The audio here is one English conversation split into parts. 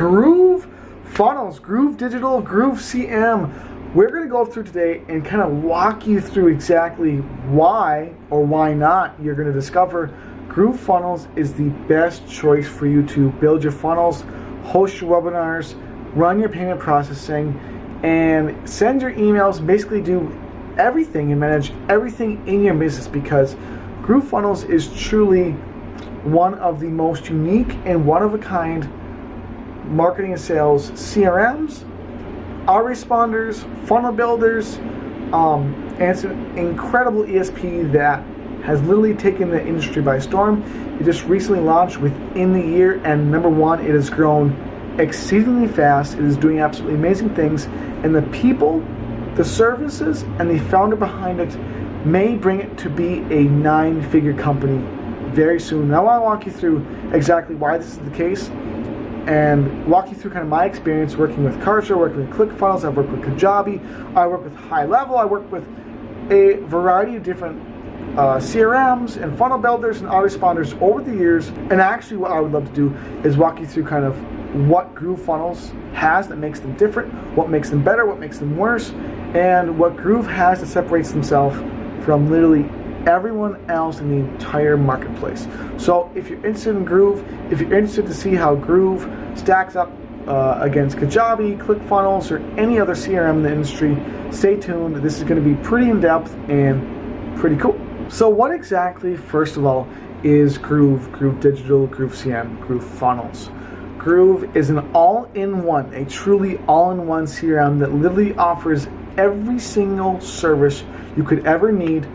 Groovefunnels, Groove Digital, Groove CM. We're going to go through today and kind of walk you through exactly why or why not you're going to discover Groovefunnels is the best choice for you to build your funnels, host your webinars, run your payment processing, and send your emails, basically do everything and manage everything in your business, because Groovefunnels is truly one of the most unique and one-of-a-kind marketing and sales CRMs, autoresponders, funnel builders, and it's an incredible ESP that has literally taken the industry by storm. It just recently launched within the year, and number one, it has grown exceedingly fast. It is doing absolutely amazing things, and the people, the services, and the founder behind it may bring it to be a 9-figure company very soon. Now I want to walk you through exactly why this is the case, and walk you through kind of my experience working with Kartra, working with ClickFunnels. I've worked with Kajabi, I work with High Level, I work with a variety of different CRMs and funnel builders and autoresponders over the years. And actually what I would love to do is walk you through kind of what Groovefunnels has that makes them different, what makes them better, what makes them worse, and what Groove has that separates themselves from literally everyone else in the entire marketplace. So if you're interested in Groove, if you're interested to see how Groove stacks up against Kajabi, ClickFunnels, or any other CRM in the industry, stay tuned. This is going to be pretty in-depth and pretty cool. So what exactly, first of all, is Groove, Groove Digital, Groove CM, Groovefunnels? Groove is an all-in-one, a truly all-in-one CRM that literally offers every single service you could ever need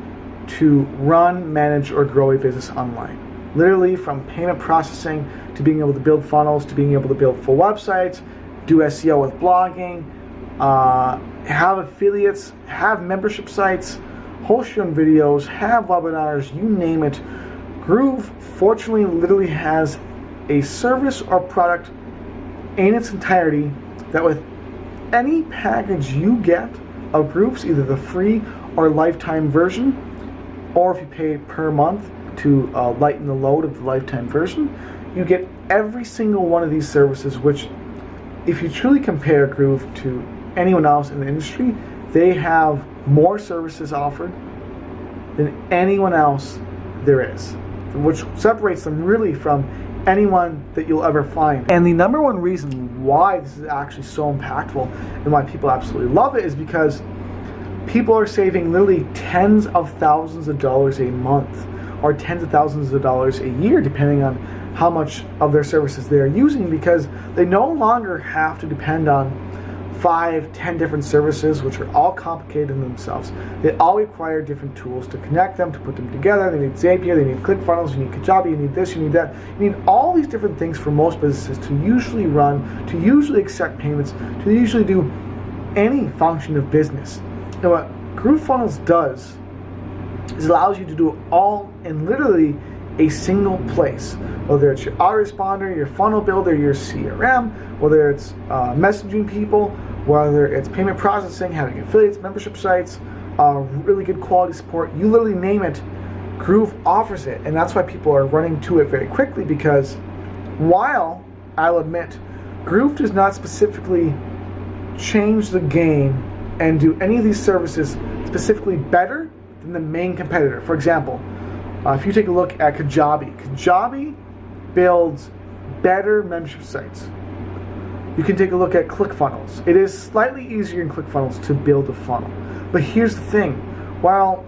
to run, manage, or grow a business online. Literally from payment processing to being able to build funnels, to being able to build full websites, do SEO with blogging, have affiliates, have membership sites, host your own videos, have webinars, you name it. Groove, fortunately, literally has a service or product in its entirety that with any package you get of Groove's, either the free or lifetime version, or if you pay per month to lighten the load of the lifetime version, you get every single one of these services, which if you truly compare Groove to anyone else in the industry, they have more services offered than anyone else there is, which separates them really from anyone that you'll ever find. And the number one reason why this is actually so impactful and why people absolutely love it is because people are saving literally tens of thousands of dollars a month or tens of thousands of dollars a year, depending on how much of their services they are using, because they no longer have to depend on 5-10 different services, which are all complicated in themselves. They all require different tools to connect them, to put them together. They need Zapier, they need ClickFunnels, you need Kajabi, you need this, you need that. You need all these different things for most businesses to usually run, to usually accept payments, to usually do any function of business. Now what Groovefunnels does is allows you to do it all in literally a single place, whether it's your autoresponder, your funnel builder, your CRM, whether it's messaging people, whether it's payment processing, having affiliates, membership sites, really good quality support, you literally name it, Groove offers it. And that's why people are running to it very quickly, because while I'll admit Groove does not specifically change the game and do any of these services specifically better than the main competitor. For example, if you take a look at Kajabi builds better membership sites. You can take a look at ClickFunnels. It is slightly easier in ClickFunnels to build a funnel. But here's the thing, while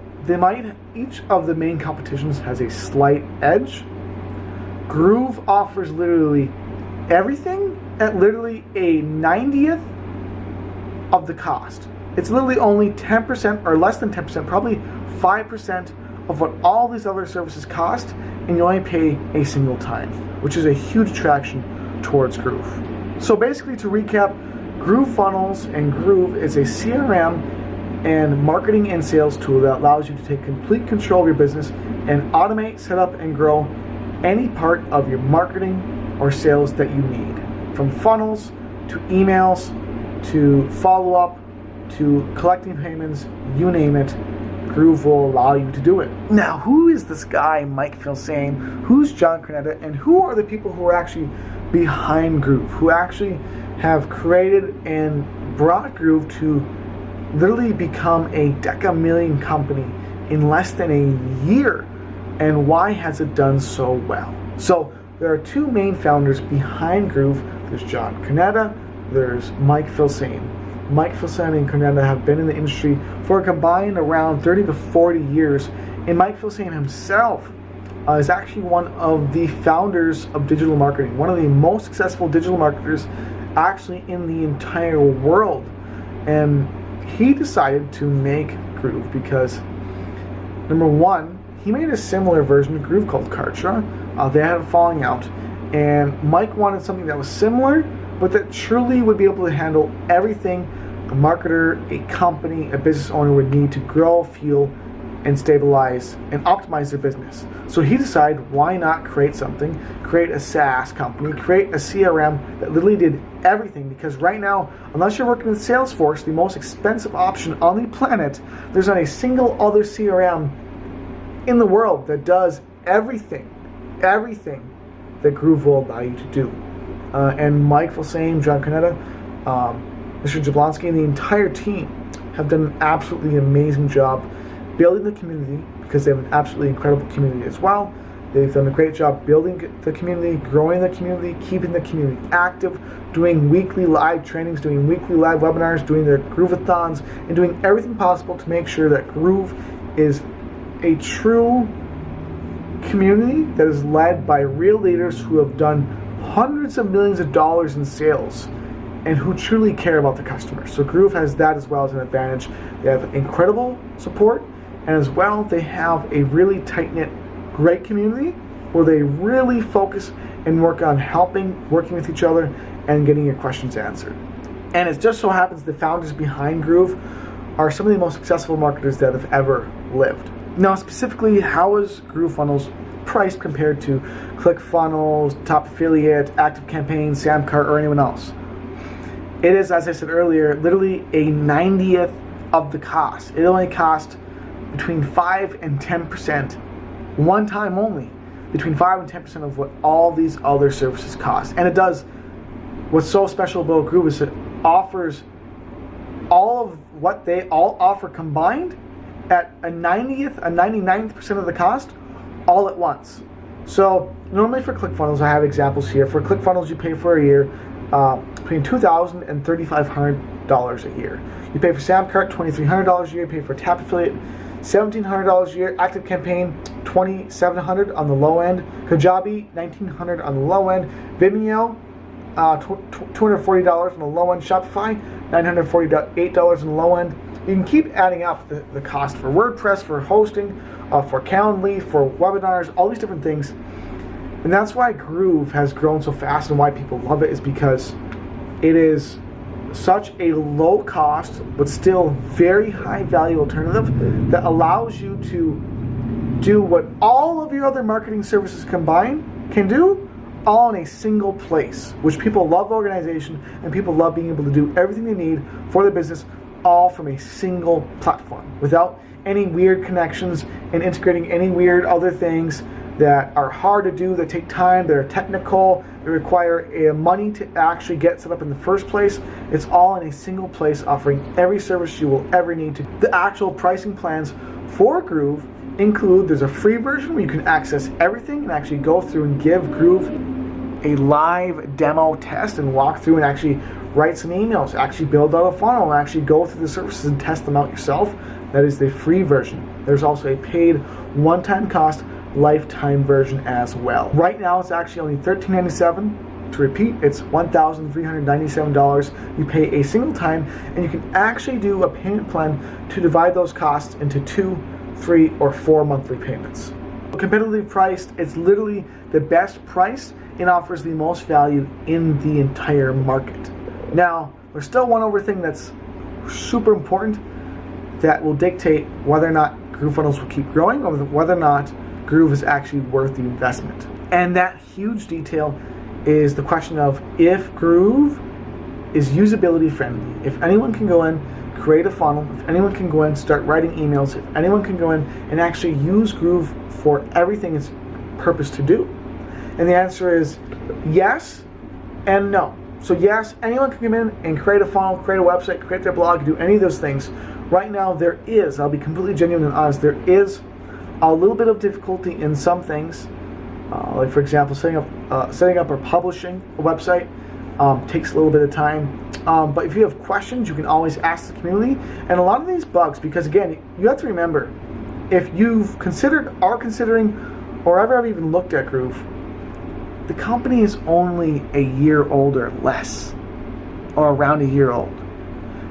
each of the main competitions has a slight edge, Groove offers literally everything at literally a 90th of the cost. It's literally only 10% or less than 10%, probably 5% of what all these other services cost, and you only pay a single time, which is a huge attraction towards Groove. So basically, to recap, Groovefunnels and Groove is a CRM and marketing and sales tool that allows you to take complete control of your business and automate, set up, and grow any part of your marketing or sales that you need, from funnels to emails to follow-up to collecting payments, you name it. Groove will allow you to do it. Now, who is this guy, Mike Filsaime? Who's Jon Weberg? And who are the people who are actually behind Groove, who actually have created and brought Groove to literally become a decamillion company in less than a year? And why has it done so well? So there are two main founders behind Groove. There's Jon Weberg, there's Mike Filsaime. Mike Filsaime and Canada have been in the industry for a combined around 30 to 40 years. And Mike Filsaime himself is actually one of the founders of digital marketing, one of the most successful digital marketers actually in the entire world. And he decided to make Groove because, number one, he made a similar version of Groove called Kartra. They had a falling out, and Mike wanted something that was similar, but that truly would be able to handle everything a marketer, a company, a business owner would need to grow, fuel, and stabilize and optimize their business. So he decided, why not create something, create a SaaS company, create a CRM that literally did everything? Because right now, unless you're working with Salesforce, the most expensive option on the planet, there's not a single other CRM in the world that does everything that Groove will allow you to do. And Mike Filsaime, Jon Weberg, Mr. Jablonski, and the entire team have done an absolutely amazing job building the community, because they have an absolutely incredible community as well. They've done a great job building the community, growing the community, keeping the community active, doing weekly live trainings, doing weekly live webinars, doing their Grooveathons, and doing everything possible to make sure that Groove is a true community that is led by real leaders who have done hundreds of millions of dollars in sales and who truly care about the customers. So Groove has that as well as an advantage. They have incredible support, and as well they have a really tight-knit, great community where they really focus and work on helping, working with each other, and getting your questions answered. And it just so happens the founders behind Groove are some of the most successful marketers that have ever lived. Now, specifically, how is Groovefunnels priced compared to ClickFunnels, Top Affiliate, ActiveCampaign, Samcart, or anyone else? It is, as I said earlier, literally a 90th of the cost. It only costs between 5 and 10%, one time only, between 5 and 10% of what all these other services cost. And it does, what's so special about Groove is it offers all of what they all offer combined at a 90th, a 99th% of the cost, all at once. So normally for ClickFunnels, I have examples here. For ClickFunnels, you pay for a year between $2,000 and $3,500 a year. You pay for Samcart $2,300 a year. You pay for Tap Affiliate $1,700 a year. ActiveCampaign $2,700 on the low end. Kajabi $1,900 on the low end. Vimeo $240 on the low end. Shopify $948 on the low end. You can keep adding up the cost for WordPress, for hosting, for Calendly, for webinars, all these different things. And that's why Groove has grown so fast and why people love it, is because it is such a low cost but still very high value alternative that allows you to do what all of your other marketing services combined can do, all in a single place, which people love organization and people love being able to do everything they need for their business, all from a single platform without any weird connections and integrating any weird other things that are hard to do, that take time, that are technical, that require money to actually get set up in the first place. It's all in a single place, offering every service you will ever need to. The actual pricing plans for Groove include, there's a free version where you can access everything and actually go through and give Groove a live demo test and walk through and actually write some emails, actually build out a funnel, and actually go through the services and test them out yourself. That is the free version. There's also a paid one-time cost lifetime version as well. Right now it's actually only $13.97. To repeat, it's $1,397. You pay a single time, and you can actually do a payment plan to divide those costs into 2, 3, or 4 monthly payments. Competitively priced, it's literally the best price and offers the most value in the entire market. Now, there's still one other thing that's super important that will dictate whether or not Groovefunnels will keep growing, or whether or not Groove is actually worth the investment. And that huge detail is the question of if Groove is usability friendly. If anyone can go in, create a funnel, if anyone can go in, start writing emails, if anyone can go in and actually use Groove for everything it's purpose to do. And the answer is yes and no. So yes, anyone can come in and create a funnel, create a website, create their blog, do any of those things. Right now there is, I'll be completely genuine and honest, there is a little bit of difficulty in some things. Like for example, setting up or publishing a website takes a little bit of time. But if you have questions, you can always ask the community. And a lot of these bugs, because again, you have to remember, if you've considered, are considering, or ever even looked at Groove, the company is only a year old or less, or around a year old.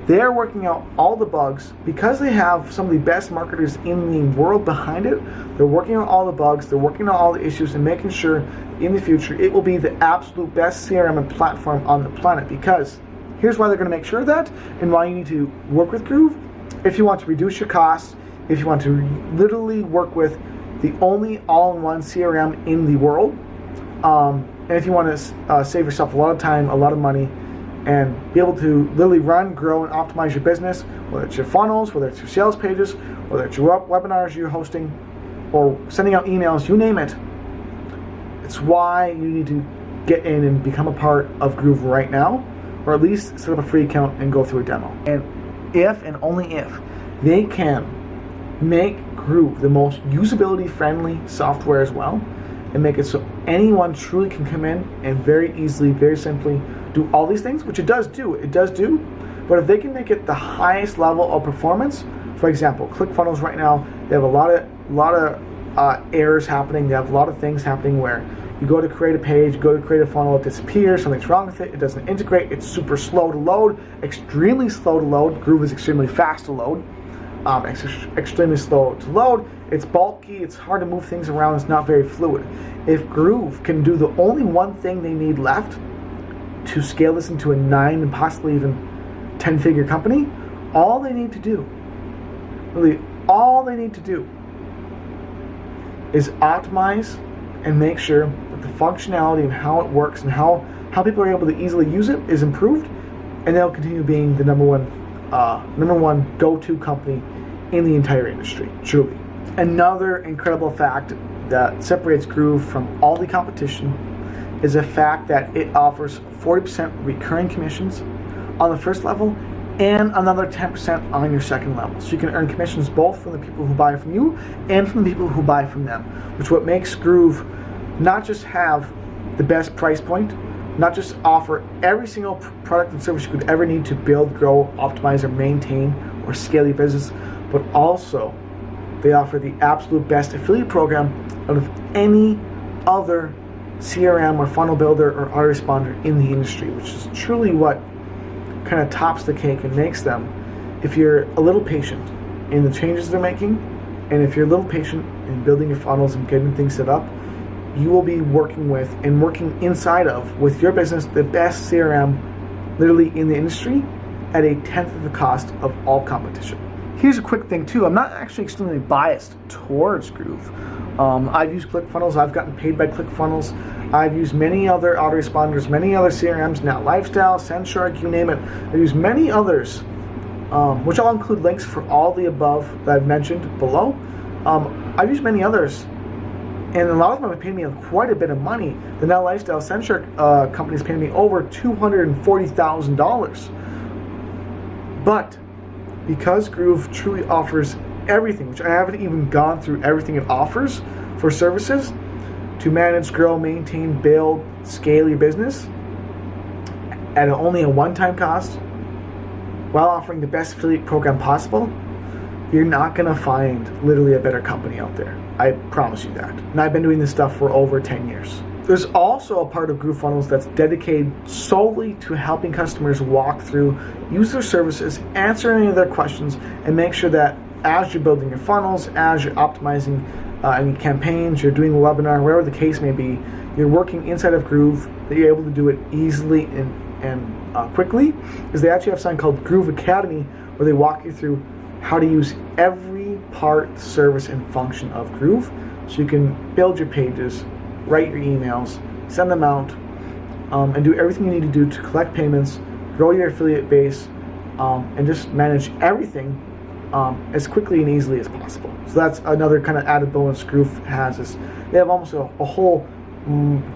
They are working out all the bugs because they have some of the best marketers in the world behind it. They're working on all the bugs, they're working on all the issues, and making sure in the future it will be the absolute best CRM and platform on the planet. Because here's why they're going to make sure of that, and why you need to work with Groove. If you want to reduce your costs, if you want to literally work with the only all-in-one CRM in the world, and if you want to save yourself a lot of time, a lot of money, and be able to literally run, grow, and optimize your business, whether it's your funnels, whether it's your sales pages, whether it's your webinars you're hosting, or sending out emails, you name it. It's why you need to get in and become a part of Groove right now, or at least set up a free account and go through a demo. And if and only if they can make Groove the most usability friendly software as well, and make it so anyone truly can come in and very easily, very simply do all these things, which it does do, but if they can make it the highest level of performance, for example, ClickFunnels right now, they have a lot of errors happening, they have a lot of things happening where you go to create a page, go to create a funnel, it disappears, something's wrong with it, it doesn't integrate, it's super slow to load, extremely slow to load. Groove is extremely fast to load, extremely slow to load, it's bulky, it's hard to move things around, it's not very fluid. If Groove can do the only one thing they need left to scale this into a 9 and possibly even 10-figure company, all they need to do, really all they need to do, is optimize and make sure that the functionality and how it works and how people are able to easily use it is improved, and they'll continue being the number one go-to company in the entire industry, truly. Another incredible fact that separates Groove from all the competition is the fact that it offers 40% recurring commissions on the first level and another 10% on your second level. So you can earn commissions both from the people who buy from you and from the people who buy from them, which what makes Groove not just have the best price point, not just offer every single product and service you could ever need to build, grow, optimize, or maintain, or scale your business, but also they offer the absolute best affiliate program out of any other CRM or funnel builder or autoresponder in the industry, which is truly what kind of tops the cake and makes them, if you're a little patient in the changes they're making, and if you're a little patient in building your funnels and getting things set up, you will be working with and working inside of, with your business, the best CRM literally in the industry at a 10th of the cost of all competition. Here's a quick thing too, I'm not actually extremely biased towards Groove. I've used ClickFunnels, I've gotten paid by ClickFunnels, I've used many other autoresponders, many other CRMs, Now Lifestyle, SendShark, you name it. I've used many others, which I'll include links for all the above that I've mentioned below. I've used many others, and a lot of them have paid me quite a bit of money. The Now Lifestyle SendShark company's paid me over $240,000. But because Groove truly offers everything, which I haven't even gone through everything it offers for services to manage, grow, maintain, build, scale your business at only a one-time cost, while offering the best affiliate program possible, you're not going to find literally a better company out there. I promise you that. And I've been doing this stuff for over 10 years. There's also a part of Groovefunnels that's dedicated solely to helping customers walk through, use their services, answer any of their questions, and make sure that as you're building your funnels, as you're optimizing any campaigns, you're doing a webinar, whatever the case may be, you're working inside of Groove, that you're able to do it easily and quickly, because they actually have something called Groove Academy, where they walk you through how to use every part, service, and function of Groove, so you can build your pages, write your emails, send them out, and do everything you need to do to collect payments, grow your affiliate base, and just manage everything as quickly and easily as possible. So that's another kind of added bonus Groove has, is they have almost a whole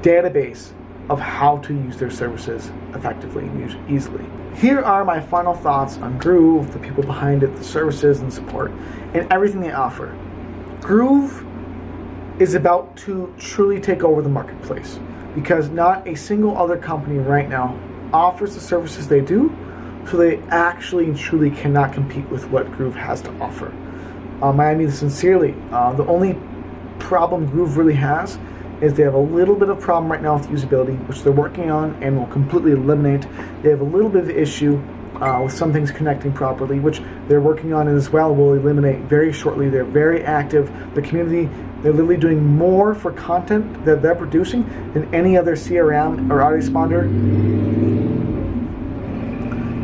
database of how to use their services effectively and easily. Here are my final thoughts on Groove, the people behind it, the services and support, and everything they offer. Groove is about to truly take over the marketplace, because not a single other company right now offers the services they do, so they actually and truly cannot compete with what Groove has to offer. I mean sincerely, the only problem Groove really has is they have a little bit of problem right now with usability, which they're working on and will completely eliminate. They have a little bit of issue with some things connecting properly, which they're working on as well, will eliminate very shortly. They're very active. The community, they're literally doing more for content that they're producing than any other CRM or autoresponder,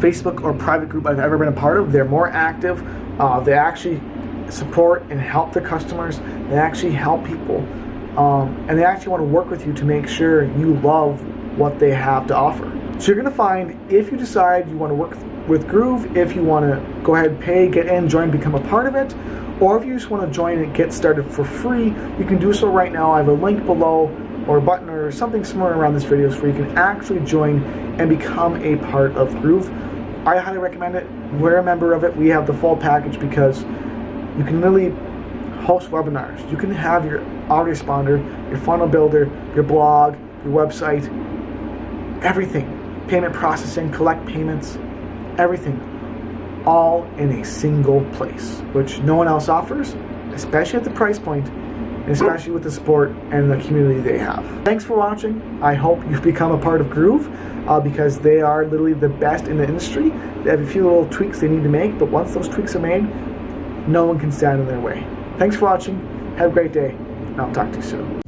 Facebook or private group I've ever been a part of. They're more active. They actually support and help the customers. They actually help people. And they actually want to work with you to make sure you love what they have to offer. So you're going to find, if you decide you want to work with Groove, if you want to go ahead, pay, get in, join, become a part of it, or if you just want to join and get started for free, you can do so right now. I have a link below, or a button or something somewhere around this video, where you can actually join and become a part of Groove. I highly recommend it. We're a member of it. We have the full package, because you can literally host webinars. You can have your autoresponder, your funnel builder, your blog, your website, everything. Payment processing, collect payments, everything. All in a single place, which no one else offers, especially at the price point, and especially with the support and the community they have. Thanks for watching. I hope you've become a part of Groove, because they are literally the best in the industry. They have a few little tweaks they need to make, but once those tweaks are made, no one can stand in their way. Thanks for watching. Have a great day, and I'll talk to you soon.